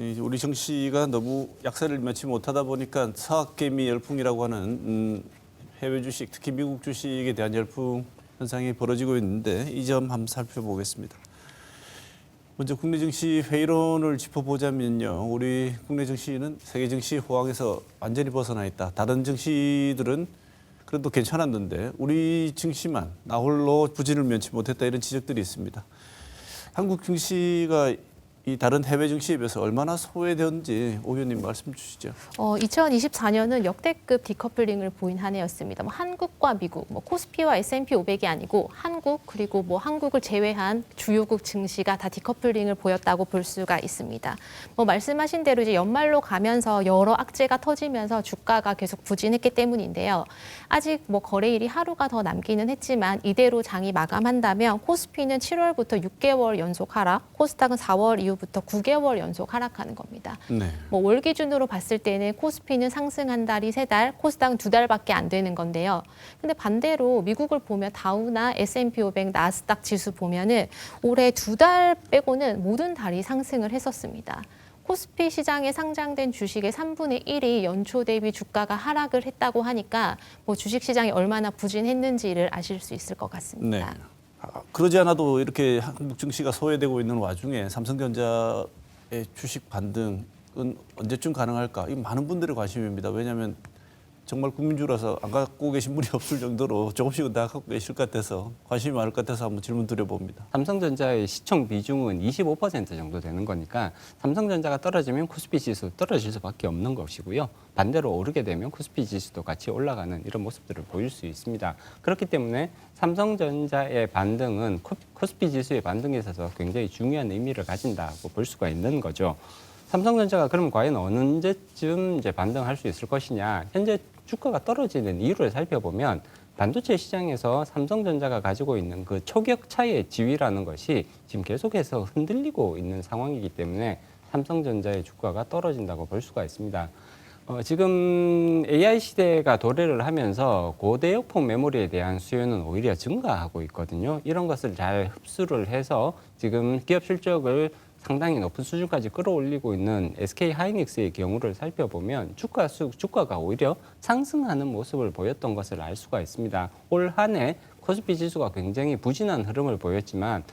우리 증시가 너무 약세를 면치 못하다 보니까 사학개미 열풍이라고 하는 해외 주식, 특히 미국 주식에 대한 열풍 현상이 벌어지고 있는데 이 점 한번 살펴보겠습니다. 먼저 국내 증시 회의론을 짚어보자면요. 우리 국내 증시는 세계 증시 호황에서 완전히 벗어나 있다. 다른 증시들은 그래도 괜찮았는데 우리 증시만 나홀로 부진을 면치 못했다 이런 지적들이 있습니다. 한국 증시가 이 다른 해외 증시에 비해서 얼마나 소외되었는지 오 의원님 말씀 주시죠. 2024년은 역대급 디커플링을 보인 한 해였습니다. 한국과 미국, 코스피와 S&P 500이 아니고 한국 그리고 한국을 제외한 주요국 증시가 다 디커플링을 보였다고 볼 수가 있습니다. 말씀하신 대로 이제 연말로 가면서 여러 악재가 터지면서 주가가 계속 부진했기 때문인데요. 아직 거래일이 하루가 더 남기는 했지만 이대로 장이 마감한다면 코스피는 7월부터 6개월 연속 하락, 코스닥은 4월 이후부터 9개월 연속 하락하는 겁니다. 네. 월 기준으로 봤을 때는 코스피는 상승한 달이 3달, 코스닥은 2달밖에 안 되는 건데요. 근데 반대로 미국을 보면 다우나 S&P 500, 나스닥 지수 보면은 올해 2달 빼고는 모든 달이 상승을 했었습니다. 코스피 시장에 상장된 주식의 3분의 1이 연초 대비 주가가 하락을 했다고 하니까 주식 시장이 얼마나 부진했는지를 아실 수 있을 것 같습니다. 네. 그러지 않아도 이렇게 한국 증시가 소외되고 있는 와중에 삼성전자의 주식 반등은 언제쯤 가능할까? 이 많은 분들의 관심입니다. 왜냐하면 정말 국민주라서 안 갖고 계신 분이 없을 정도로 조금씩은 다 갖고 계실 것 같아서 관심이 많을 것 같아서 한번 질문 드려봅니다. 삼성전자의 시총 비중은 25% 정도 되는 거니까 삼성전자가 떨어지면 코스피 지수 떨어질 수밖에 없는 것이고요. 반대로 오르게 되면 코스피 지수도 같이 올라가는 이런 모습들을 보일 수 있습니다. 그렇기 때문에 삼성전자의 반등은 코스피 지수의 반등에 있어서 굉장히 중요한 의미를 가진다고 볼 수가 있는 거죠. 삼성전자가 그럼 과연 언제쯤 이제 반등할 수 있을 것이냐? 현재 주가가 떨어지는 이유를 살펴보면 반도체 시장에서 삼성전자가 가지고 있는 그 초격차의 지위라는 것이 지금 계속해서 흔들리고 있는 상황이기 때문에 삼성전자의 주가가 떨어진다고 볼 수가 있습니다. 지금 AI 시대가 도래를 하면서 고대역폭 메모리에 대한 수요는 오히려 증가하고 있거든요. 이런 것을 잘 흡수를 해서 지금 기업 실적을 상당히 높은 수준까지 끌어올리고 있는 SK 하이닉스의 경우를 살펴보면 주가가 오히려 상승하는 모습을 보였던 것을 알 수가 있습니다. 올 한 해 코스피 지수가 굉장히 부진한 흐름을 보였지만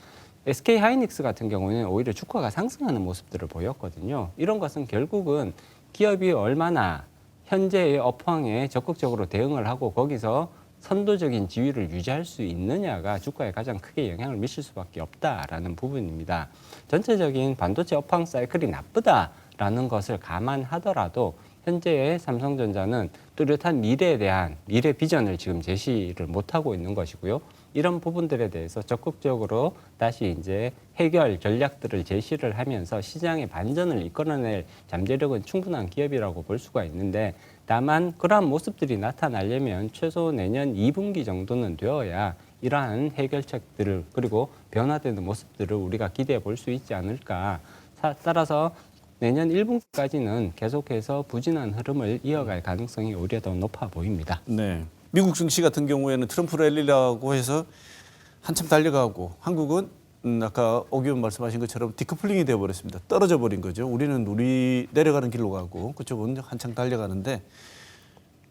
SK 하이닉스 같은 경우는 오히려 주가가 상승하는 모습들을 보였거든요. 이런 것은 결국은 기업이 얼마나 현재의 업황에 적극적으로 대응을 하고 거기서 선도적인 지위를 유지할 수 있느냐가 주가에 가장 크게 영향을 미칠 수밖에 없다라는 부분입니다. 전체적인 반도체 업황 사이클이 나쁘다라는 것을 감안하더라도 현재의 삼성전자는 뚜렷한 미래에 대한 미래 비전을 지금 제시를 못하고 있는 것이고요. 이런 부분들에 대해서 적극적으로 다시 이제 해결 전략들을 제시를 하면서 시장의 반전을 이끌어낼 잠재력은 충분한 기업이라고 볼 수가 있는데 다만 그러한 모습들이 나타나려면 최소 내년 2분기 정도는 되어야 이러한 해결책들을 그리고 변화되는 모습들을 우리가 기대해 볼 수 있지 않을까. 따라서 내년 1분기까지는 계속해서 부진한 흐름을 이어갈 가능성이 오히려 더 높아 보입니다. 네. 미국 증시 같은 경우에는 트럼프 랠리라고 해서 한참 달려가고 한국은 아까 오 의원 말씀하신 것처럼 디커플링이 되어버렸습니다. 떨어져 버린 거죠. 우리는 내려가는 길로 가고 그쪽은 한참 달려가는데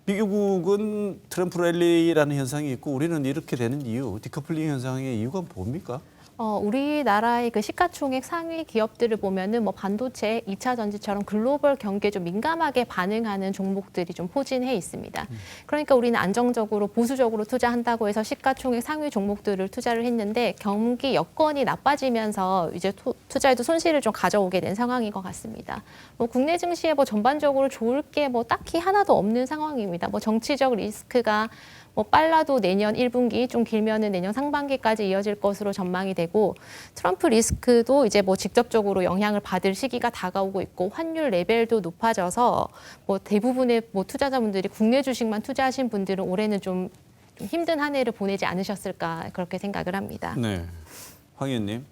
미국은 트럼프 랠리라는 현상이 있고 우리는 이렇게 되는 이유, 디커플링 현상의 이유가 뭡니까? 우리나라의 그 시가총액 상위 기업들을 보면은 반도체, 2차 전지처럼 글로벌 경기에 좀 민감하게 반응하는 종목들이 좀 포진해 있습니다. 그러니까 우리는 안정적으로 보수적으로 투자한다고 해서 시가총액 상위 종목들을 투자를 했는데 경기 여건이 나빠지면서 이제 투자에도 손실을 좀 가져오게 된 상황인 것 같습니다. 국내 증시에 전반적으로 좋을 게 딱히 하나도 없는 상황입니다. 정치적 리스크가 빨라도 내년 1분기, 좀 길면은 내년 상반기까지 이어질 것으로 전망이 되고 트럼프 리스크도 이제 직접적으로 영향을 받을 시기가 다가오고 있고 환율 레벨도 높아져서 대부분의 투자자분들이 국내 주식만 투자하신 분들은 올해는 좀 힘든 한 해를 보내지 않으셨을까 그렇게 생각을 합니다. 네, 황 의원님,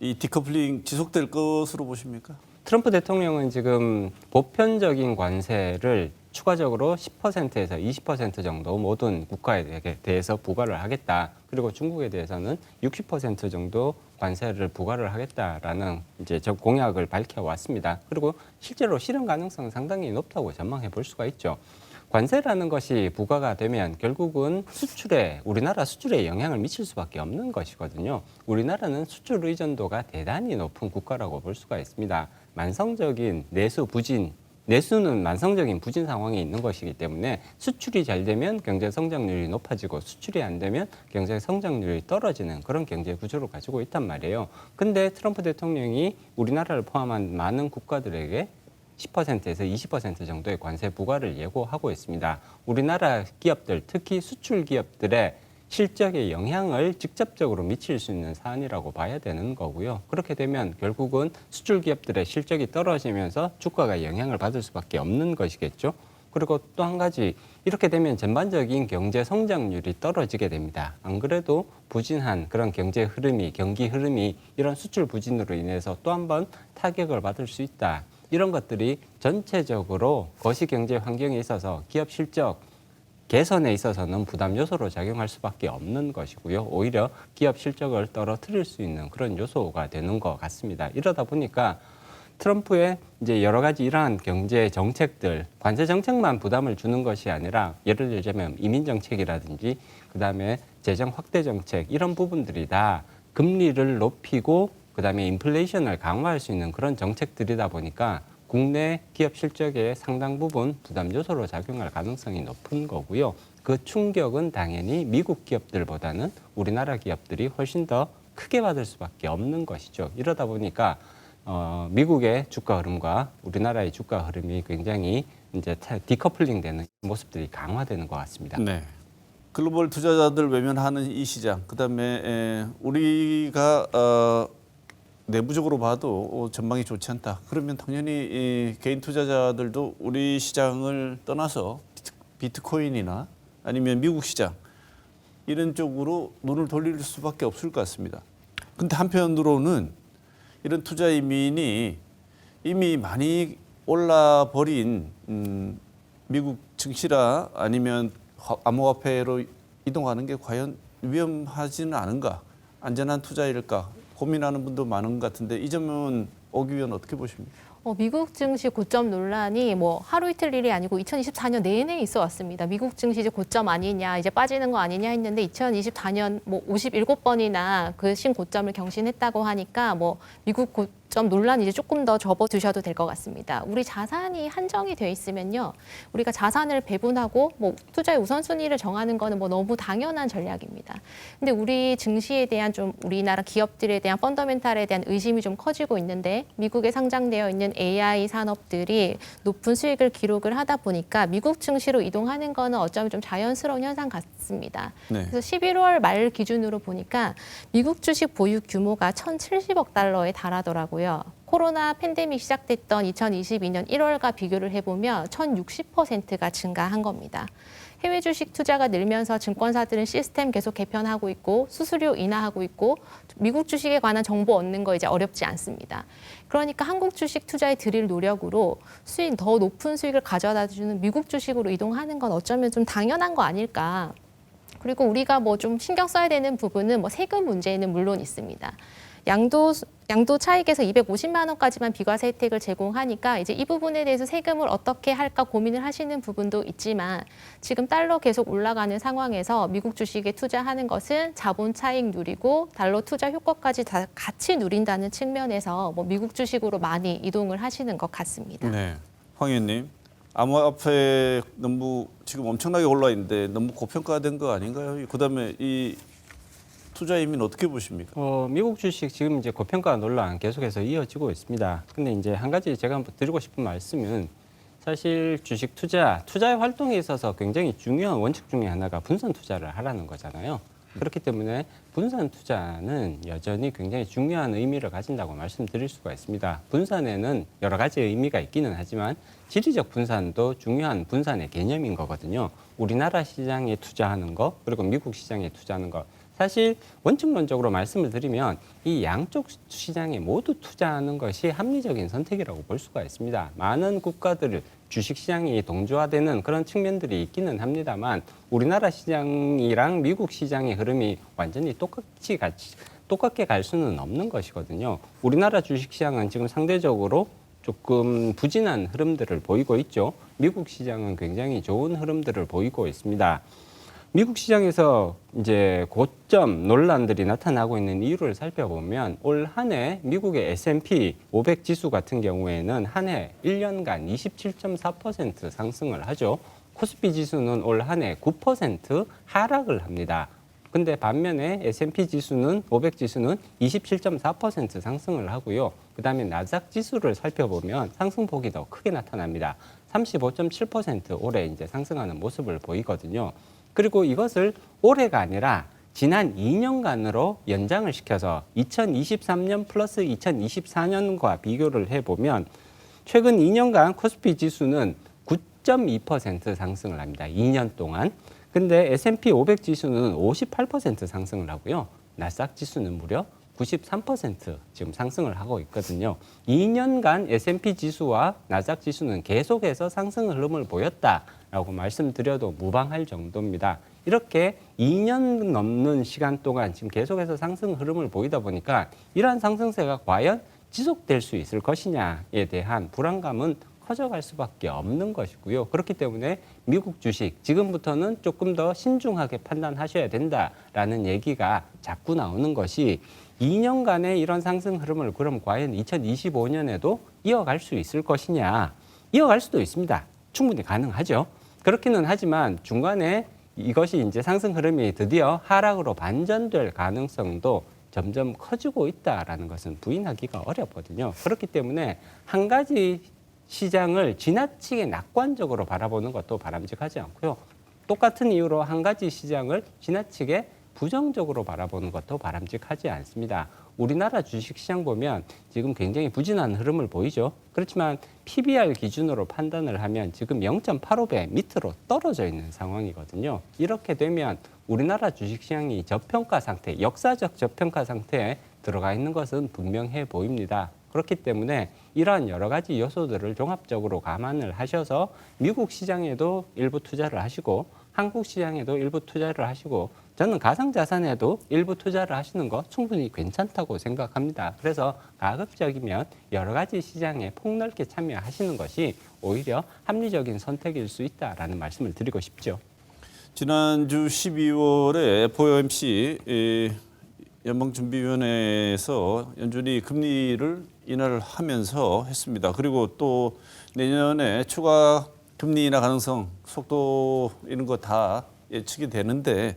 이 디커플링 지속될 것으로 보십니까? 트럼프 대통령은 지금 보편적인 관세를 추가적으로 10%에서 20% 정도 모든 국가에 대해서 부과를 하겠다. 그리고 중국에 대해서는 60% 정도 관세를 부과를 하겠다라는 이제 저 공약을 밝혀왔습니다. 그리고 실제로 실현 가능성은 상당히 높다고 전망해 볼 수가 있죠. 관세라는 것이 부과가 되면 결국은 우리나라 수출에 영향을 미칠 수밖에 없는 것이거든요. 우리나라는 수출 의존도가 대단히 높은 국가라고 볼 수가 있습니다. 만성적인 내수는 만성적인 부진 상황에 있는 것이기 때문에 수출이 잘 되면 경제 성장률이 높아지고 수출이 안 되면 경제 성장률이 떨어지는 그런 경제 구조를 가지고 있단 말이에요. 근데 트럼프 대통령이 우리나라를 포함한 많은 국가들에게 10%에서 20% 정도의 관세 부과를 예고하고 있습니다. 우리나라 기업들, 특히 수출 기업들의 실적에 영향을 직접적으로 미칠 수 있는 사안이라고 봐야 되는 거고요. 그렇게 되면 결국은 수출 기업들의 실적이 떨어지면서 주가가 영향을 받을 수밖에 없는 것이겠죠. 그리고 또 한 가지, 이렇게 되면 전반적인 경제 성장률이 떨어지게 됩니다. 안 그래도 부진한 그런 경기 흐름이 이런 수출 부진으로 인해서 또 한 번 타격을 받을 수 있다. 이런 것들이 전체적으로 거시경제 환경에 있어서 기업 실적 개선에 있어서는 부담 요소로 작용할 수밖에 없는 것이고요. 오히려 기업 실적을 떨어뜨릴 수 있는 그런 요소가 되는 것 같습니다. 이러다 보니까 트럼프의 이제 여러 가지 이러한 경제 정책들, 관세 정책만 부담을 주는 것이 아니라 예를 들자면 이민 정책이라든지 그다음에 재정 확대 정책 이런 부분들이 다 금리를 높이고 그다음에 인플레이션을 강화할 수 있는 그런 정책들이다 보니까 국내 기업 실적에 상당 부분 부담 요소로 작용할 가능성이 높은 거고요. 그 충격은 당연히 미국 기업들보다는 우리나라 기업들이 훨씬 더 크게 받을 수밖에 없는 것이죠. 이러다 보니까 미국의 주가 흐름과 우리나라의 주가 흐름이 굉장히 이제 디커플링 되는 모습들이 강화되는 것 같습니다. 네. 글로벌 투자자들 외면하는 이 시장, 그다음에 우리가 내부적으로 봐도 전망이 좋지 않다. 그러면 당연히 개인 투자자들도 우리 시장을 떠나서 비트코인이나 아니면 미국 시장 이런 쪽으로 눈을 돌릴 수밖에 없을 것 같습니다. 근데 한편으로는 이런 투자 이민이 이미 많이 올라버린 미국 증시라 아니면 암호화폐로 이동하는 게 과연 위험하지는 않은가? 안전한 투자일까? 고민하는 분도 많은 것 같은데 이 점은 오기 위원 어떻게 보십니까? 미국 증시 고점 논란이 뭐 하루 이틀 일이 아니고 2024년 내내 있어 왔습니다. 미국 증시 이제 고점 아니냐, 이제 빠지는 거 아니냐 했는데 2024년 뭐 57번이나 그 신고점을 경신했다고 하니까 뭐 미국 고점 논란 이제 조금 더 접어두셔도 될 것 같습니다. 우리 자산이 한정이 돼 있으면요, 우리가 자산을 배분하고 뭐 투자의 우선순위를 정하는 거는 뭐 너무 당연한 전략입니다. 근데 우리 증시에 대한 좀 우리나라 기업들에 대한 펀더멘탈에 대한 의심이 좀 커지고 있는데 미국에 상장되어 있는 AI 산업들이 높은 수익을 기록을 하다 보니까 미국 증시로 이동하는 거는 어쩌면 좀 자연스러운 현상 같습니다. 네. 그래서 11월 말 기준으로 보니까 미국 주식 보유 규모가 1,070억 달러에 달하더라고요. 코로나 팬데믹 시작됐던 2022년 1월과 비교를 해보면 1,060%가 증가한 겁니다. 해외 주식 투자가 늘면서 증권사들은 시스템 계속 개편하고 있고 수수료 인하하고 있고 미국 주식에 관한 정보 얻는 거 이제 어렵지 않습니다. 그러니까 한국 주식 투자에 들일 노력으로 더 높은 수익을 가져다 주는 미국 주식으로 이동하는 건 어쩌면 좀 당연한 거 아닐까. 그리고 우리가 뭐 좀 신경 써야 되는 부분은 뭐 세금 문제는 물론 있습니다. 양도 차익에서 250만 원까지만 비과세 혜택을 제공하니까 이제 이 부분에 대해서 세금을 어떻게 할까 고민을 하시는 부분도 있지만 지금 달러 계속 올라가는 상황에서 미국 주식에 투자하는 것은 자본 차익 누리고 달러 투자 효과까지 다 같이 누린다는 측면에서 뭐 미국 주식으로 많이 이동을 하시는 것 같습니다. 네, 황 의원님, 암호화폐 너무 지금 엄청나게 올라 있는데 너무 고평가된 거 아닌가요? 그다음에 이 투자 이민 어떻게 보십니까? 미국 주식 지금 이제 고평가 논란 계속해서 이어지고 있습니다. 근데 이제 한 가지 제가 한번 드리고 싶은 말씀은 사실 주식 투자의 활동에 있어서 굉장히 중요한 원칙 중에 하나가 분산 투자를 하라는 거잖아요. 그렇기 때문에 분산 투자는 여전히 굉장히 중요한 의미를 가진다고 말씀드릴 수가 있습니다. 분산에는 여러 가지 의미가 있기는 하지만 지리적 분산도 중요한 분산의 개념인 거거든요. 우리나라 시장에 투자하는 거 그리고 미국 시장에 투자하는 거 사실 원칙론적으로 말씀을 드리면 이 양쪽 시장에 모두 투자하는 것이 합리적인 선택이라고 볼 수가 있습니다. 많은 국가들 주식시장이 동조화되는 그런 측면들이 있기는 똑같게 갈 수는 없는 것이거든요. 우리나라 주식시장은 지금 상대적으로 조금 부진한 흐름들을 보이고 있죠. 미국 시장은 굉장히 좋은 흐름들을 보이고 있습니다. 미국 시장에서 이제 고점 논란들이 나타나고 있는 이유를 살펴보면 올 한 해 미국의 S&P 500 지수 같은 경우에는 한 해 1년간 27.4% 상승을 하죠. 코스피 지수는 올 한 해 9% 하락을 합니다. 근데 반면에 S&P 지수는 500 지수는 27.4% 상승을 하고요. 그다음에 나스닥 지수를 살펴보면 상승폭이 더 크게 나타납니다. 35.7% 올해 이제 상승하는 모습을 보이거든요. 그리고 이것을 올해가 아니라 지난 2년간으로 연장을 시켜서 2023년 플러스 2024년과 비교를 해보면 최근 2년간 코스피 지수는 9.2% 상승을 합니다. 2년 동안. 근데 S&P 500 지수는 58% 상승을 하고요. 나스닥 지수는 무려 93% 지금 상승을 하고 있거든요. 2년간 S&P 지수와 나스닥 지수는 계속해서 상승 흐름을 보였다라고 말씀드려도 무방할 정도입니다. 이렇게 2년 넘는 시간 동안 지금 계속해서 상승 흐름을 보이다 보니까 이러한 상승세가 과연 지속될 수 있을 것이냐에 대한 불안감은 커져갈 수밖에 없는 것이고요. 그렇기 때문에 미국 주식 지금부터는 조금 더 신중하게 판단하셔야 된다라는 얘기가 자꾸 나오는 것이 2년간의 이런 상승 흐름을 그럼 과연 2025년에도 이어갈 수 있을 것이냐. 이어갈 수도 있습니다. 충분히 가능하죠. 그렇기는 하지만 중간에 이것이 이제 상승 흐름이 드디어 하락으로 반전될 가능성도 점점 커지고 있다라는 것은 부인하기가 어렵거든요. 그렇기 때문에 한 가지 시장을 지나치게 낙관적으로 바라보는 것도 바람직하지 않고요. 똑같은 이유로 한 가지 시장을 지나치게 부정적으로 바라보는 것도 바람직하지 않습니다. 우리나라 주식시장 보면 지금 굉장히 부진한 흐름을 보이죠. 그렇지만 PBR 기준으로 판단을 하면 지금 0.85배 밑으로 떨어져 있는 상황이거든요. 이렇게 되면 우리나라 주식시장이 저평가 상태, 역사적 저평가 상태에 들어가 있는 것은 분명해 보입니다. 그렇기 때문에 이러한 여러 가지 요소들을 종합적으로 감안을 하셔서 미국 시장에도 일부 투자를 하시고 한국 시장에도 일부 투자를 하시고 저는 가상자산에도 일부 투자를 하시는 거 충분히 괜찮다고 생각합니다. 그래서 가급적이면 여러 가지 시장에 폭넓게 참여하시는 것이 오히려 합리적인 선택일 수 있다라는 말씀을 드리고 싶죠. 지난주 12월에 FOMC 연방준비위원회에서 연준이 금리를 인하를 하면서 했습니다. 그리고 또 내년에 추가 금리 인하 가능성, 속도 이런 거 다 예측이 되는데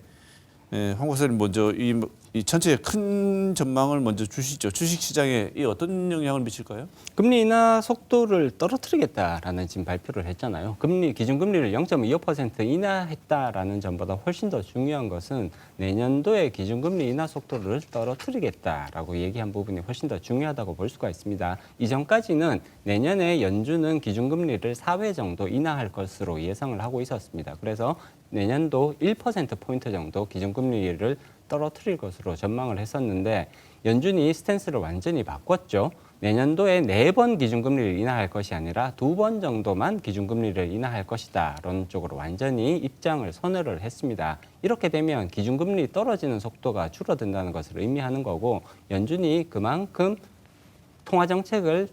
황 박사님 먼저 이 전체 큰 전망을 먼저 주시죠. 주식시장에 이 어떤 영향을 미칠까요? 금리 인하 속도를 떨어뜨리겠다라는 지금 발표를 했잖아요. 기준금리를 0.25% 인하했다라는 점보다 훨씬 더 중요한 것은 내년도에 기준금리 인하 속도를 떨어뜨리겠다라고 얘기한 부분이 훨씬 더 중요하다고 볼 수가 있습니다. 이전까지는 내년에 연준은 기준금리를 4회 정도 인하할 것으로 예상을 하고 있었습니다. 그래서 내년도 1%포인트 정도 기준금리를 떨어뜨릴 것으로 전망을 했었는데 연준이 스탠스를 완전히 바꿨죠. 내년도에 4번 기준금리를 인하할 것이 아니라 2번 정도만 기준금리를 인하할 것이다. 이런 쪽으로 완전히 입장을 선회를 했습니다. 이렇게 되면 기준금리 떨어지는 속도가 줄어든다는 것을 의미하는 거고 연준이 그만큼 통화정책을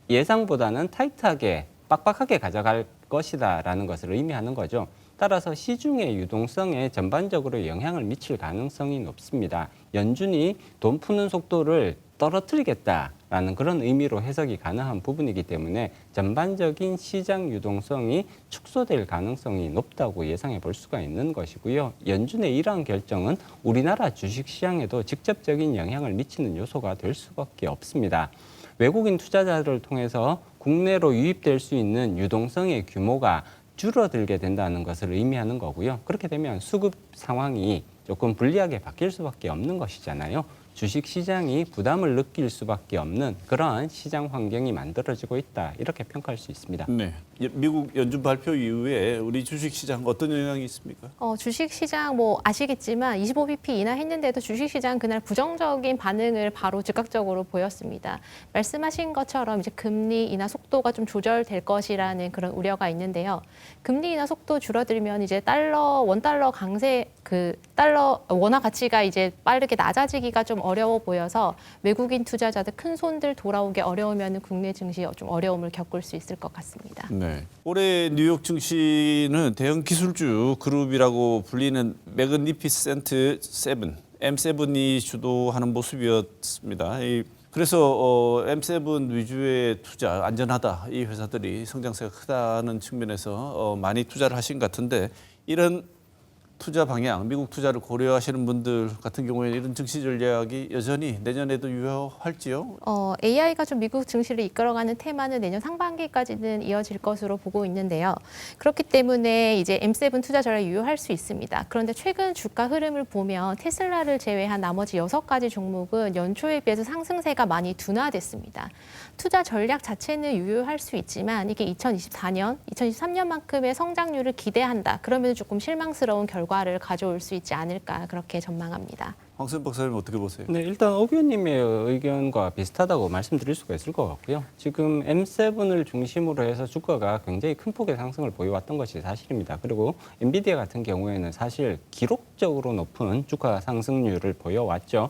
예상보다는 타이트하게 빡빡하게 가져갈 것이다라는 것을 의미하는 거죠. 따라서 시중의 유동성에 전반적으로 영향을 미칠 가능성이 높습니다. 연준이 돈 푸는 속도를 떨어뜨리겠다라는 그런 의미로 해석이 가능한 부분이기 때문에 전반적인 시장 유동성이 축소될 가능성이 높다고 예상해 볼 수가 있는 것이고요. 연준의 이러한 결정은 우리나라 주식시장에도 직접적인 영향을 미치는 요소가 될 수밖에 없습니다. 외국인 투자자들을 통해서 국내로 유입될 수 있는 유동성의 규모가 줄어들게 된다는 것을 의미하는 거고요. 그렇게 되면 수급 상황이 조금 불리하게 바뀔 수밖에 없는 것이잖아요. 주식 시장이 부담을 느낄 수밖에 없는 그러한 시장 환경이 만들어지고 있다. 이렇게 평가할 수 있습니다. 네. 미국 연준 발표 이후에 우리 주식 시장 어떤 영향이 있습니까? 주식 시장 뭐 아시겠지만 25bp 인하했는데도 주식 시장 그날 부정적인 반응을 바로 즉각적으로 보였습니다. 말씀하신 것처럼 이제 금리 인하 속도가 좀 조절될 것이라는 그런 우려가 있는데요. 금리 인하 속도 줄어들면 이제 원달러 강세 그 달러 원화 가치가 이제 빠르게 낮아지기가 좀 어려워 보여서 외국인 투자자들 큰 손들 돌아오기 어려우면 국내 증시 좀 어려움을 겪을 수 있을 것 같습니다. 네. 올해 뉴욕 증시는 대형 기술주 그룹이라고 불리는 매그니피센트 7, M7이 주도하는 모습이었습니다. 그래서 M7 위주의 투자, 안전하다, 이 회사들이 성장세가 크다는 측면에서 많이 투자를 하신 것 같은데 이런 투자 방향, 미국 투자를 고려하시는 분들 같은 경우에는 이런 증시 전략이 여전히 내년에도 유효할지요? AI가 좀 미국 증시를 이끌어가는 테마는 내년 상반기까지는 이어질 것으로 보고 있는데요. 그렇기 때문에 이제 M7 투자 전략이 유효할 수 있습니다. 그런데 최근 주가 흐름을 보면 테슬라를 제외한 나머지 6가지 종목은 연초에 비해서 상승세가 많이 둔화됐습니다. 투자 전략 자체는 유효할 수 있지만 이게 2024년, 2023년만큼의 성장률을 기대한다. 그러면 조금 실망스러운 결과를 가져올 수 있지 않을까 그렇게 전망합니다. 황선 박사님 어떻게 보세요? 네, 일단 오 의원님의 의견과 비슷하다고 말씀드릴 수가 있을 것 같고요. 지금 M7을 중심으로 해서 주가가 굉장히 큰 폭의 상승을 보여왔던 것이 사실입니다. 그리고 엔비디아 같은 경우에는 사실 기록적으로 높은 주가 상승률을 보여왔죠.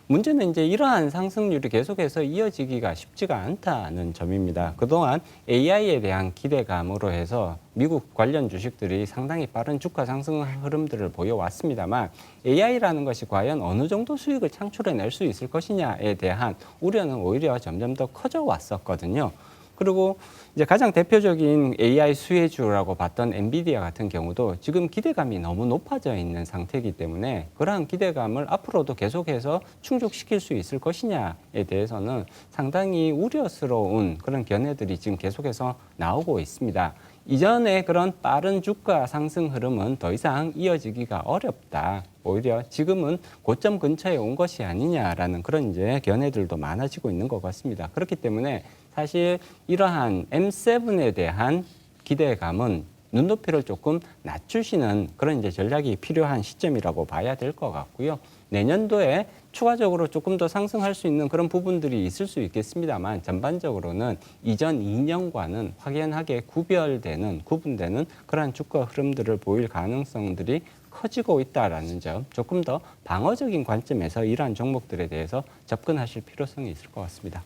문제는 이제 이러한 상승률이 계속해서 이어지기가 쉽지가 않다는 점입니다. 그동안 AI에 대한 기대감으로 해서 미국 관련 주식들이 상당히 빠른 주가 상승 흐름들을 보여왔습니다만 AI라는 것이 과연 어느 정도 수익을 창출해낼 수 있을 것이냐에 대한 우려는 오히려 점점 더 커져 왔었거든요. 그리고 이제 가장 대표적인 AI 수혜주라고 봤던 엔비디아 같은 경우도 지금 기대감이 너무 높아져 있는 상태이기 때문에 그러한 기대감을 앞으로도 계속해서 충족시킬 수 있을 것이냐에 대해서는 상당히 우려스러운 그런 견해들이 지금 계속해서 나오고 있습니다. 이전에 그런 빠른 주가 상승 흐름은 더 이상 이어지기가 어렵다. 오히려 지금은 고점 근처에 온 것이 아니냐라는 그런 이제 견해들도 많아지고 있는 것 같습니다. 그렇기 때문에 사실 이러한 M7에 대한 기대감은 눈높이를 조금 낮추시는 그런 이제 전략이 필요한 시점이라고 봐야 될 것 같고요. 내년도에 추가적으로 조금 더 상승할 수 있는 그런 부분들이 있을 수 있겠습니다만 전반적으로는 이전 2년과는 확연하게 구분되는 그러한 주가 흐름들을 보일 가능성들이 커지고 있다라는 점, 조금 더 방어적인 관점에서 이러한 종목들에 대해서 접근하실 필요성이 있을 것 같습니다.